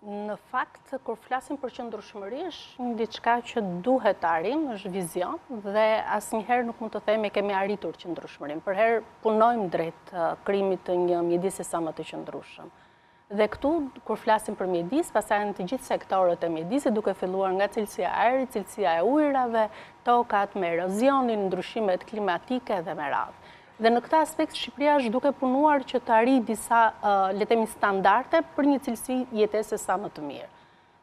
Në fakt, kur flasim për qëndrueshmëri, është një diçka që duhet të arrijmë, është vizion dhe asnjëherë nuk mund të themi kemi arritur qëndrueshmërinë. Përherë punojmë drejt krijimit të një mjedisi sa më të qëndrueshëm. Dhe këtu, kur flasim për mjedis, pastaj në të gjithë sektorët e mjedisit, duke filluar nga cilësia e ajrit, cilësia e ujrave, tokat me erozionin, ndryshimet klimatike dhe me radhë. Dhe në këtë aspekt, Shqipëria është duke punuar që të arrijë disa, le të themi, standarde për një cilësi jetese sa më të mirë.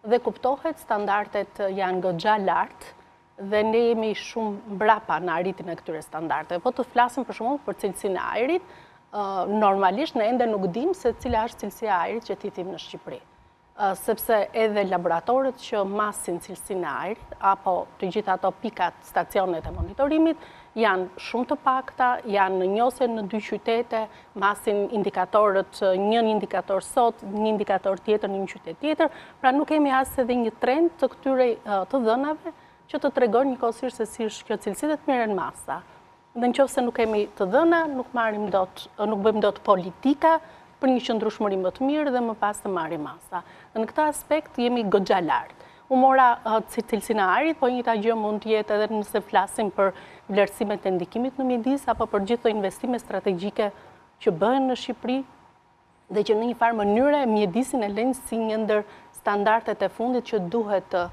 Dhe kuptohet, standardet janë goxha lartë dhe ne jemi shumë mbrapa në arritjen e këtyre standardeve. Po të flasim për shembull për cilësinë e ajrit, normalisht ne ende nuk dimë se cila është cilësia e ajrit që titim në Shqipëri. Sepse edhe laboratorët që masin cilësinë e ajrit, apo të gjitha ato pikat, stacionet e monitorimit, janë shumë të pakta, janë njëse në 2 qytete, masin indikatorët, një indikator sot, një indikator tjetër në një qytet tjetër, pra nuk kemi as edhe një trend të këtyre të dhënave që të tregojnë njëkohësisht se si është kjo cilësi dhe të merren masa. Dhe nëse nuk kemi të dhëna, nuk bëjmë dot politika për një qëndrueshmëri më të mirë dhe më pas të marrim masa. Dhe në këtë aspekt jemi goxha lart. U mora cilësinë e ajrit, po njëjta gjë mund të jetë edhe nëse flasim për vlerësimet e ndikimit në mjedis apo për gjithë këto investime strategjike që bëhen në Shqipëri dhe që në një farë mënyre mjedisin e lënë si një ndër standardet e fundit që duhet të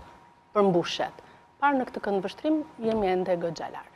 përmbushet. Parë në këtë këndvështrim jemi ende goxha lart.